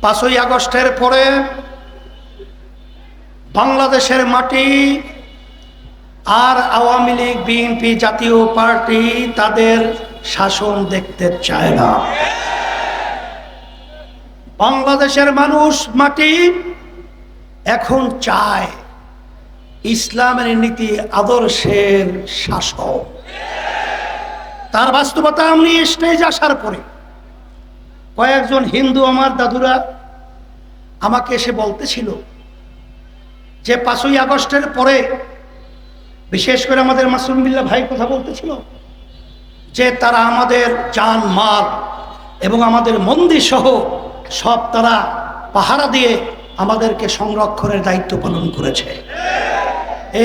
5ই আগস্টের পরে বাংলাদেশের মাটি আর আওয়ামী লীগ, বিএনপি, জাতীয় পার্টি তাদের শাসন দেখতে চায় না। বাংলাদেশের মানুষ মাটি এখন চায় ইসলামের নীতি আদর্শের শাসক। তার বাস্তবতা আমি স্টেজে আসার পরে কয়েকজন হিন্দু আমার দাদুরা আমাকে এসে বলতেছিল যে 5ই আগস্টের পরে, বিশেষ করে আমাদের মাসুম বিল্লাহ ভাই কথা বলতেছিল যে তারা আমাদের জান মাল এবং আমাদের মন্দির সহ সব তারা পাহারা দিয়ে আমাদেরকে সংরক্ষণের দায়িত্ব পালন করেছে।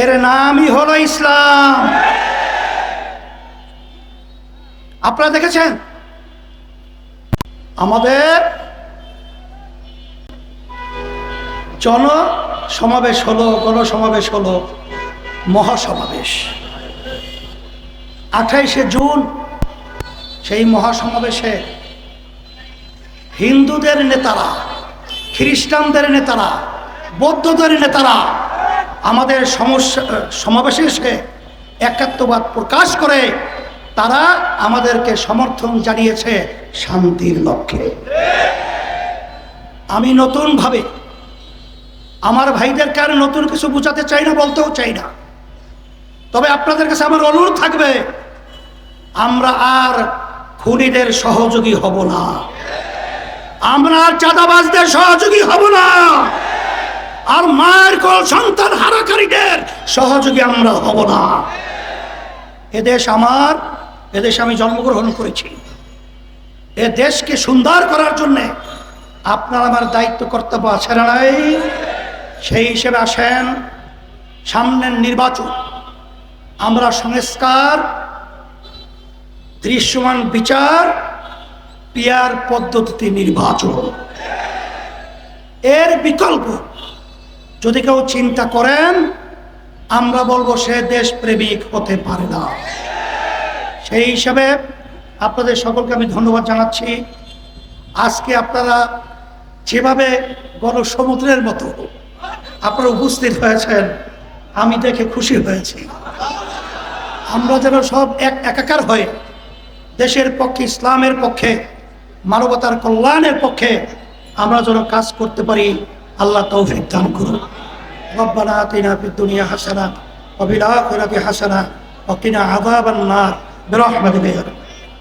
এর নামই হলো ইসলাম। আপনারা দেখেছেন আমাদের জনসমাবেশ হলো, গণসমাবেশ হলো, মহাসমাবেশ 28শে জুন। সেই মহাসমাবেশে হিন্দুদের নেতারা, খ্রিস্টানদের নেতারা, বৌদ্ধদের নেতারা আমাদের সমাবেশে এসে একাত্মবাদ প্রকাশ করে তারা আমাদেরকে সমর্থন জানিয়েছে শান্তির লক্ষ্যে। আমি নতুনভাবে আমার ভাইদেরকে আর নতুন কিছু বোঝাতে চাই না, বলতেও চাই না। তবে আপনাদের কাছে আমার অনুরোধ থাকবে, আমরা আর খুনিদের সহযোগী হব না, আমরা আর চাঁদাবাজদের সহযোগী হব না, আর মায়ের কোল সন্তান হারাকারীদের সহযোগী আমরা হব না। এদেশ আমার, এদেশে আমি জন্মগ্রহণ করেছি। এ দেশকে সুন্দর করার জন্যে আপনার আমার দায়িত্ব কর্তব্য আছে না নাই? সেই হিসেবে আসেন, সামনের নির্বাচন আমরা সংস্কার, দৃশ্যমান বিচার, পিয়ার পদ্ধতিতে নির্বাচন, এর বিকল্প যদি কেউ চিন্তা করেন আমরা বলবো সে দেশপ্রেমিক হতে পারে না। সেই হিসাবে আপনাদের সকলকে আমি ধন্যবাদ জানাচ্ছি। আজকে আপনারা যেভাবে গণসমুদ্রের মতো আপনারা উপস্থিত হয়েছেন, আমি দেখে খুশি হয়েছি। আমরা যেন সব একাকার হয়ে দেশের পক্ষে, ইসলামের পক্ষে, মানবতার কল্যাণের পক্ষে আমরা যেন কাজ করতে পারি, আল্লাহ তৌফিক দান করুন। রব্বানা আতিনা ফিদ দুনিয়া হাসানাহ ওয়া ফিল আখিরাতি হাসানাহ ওয়া কিনা আযাবান নার বিরহমাতিকা।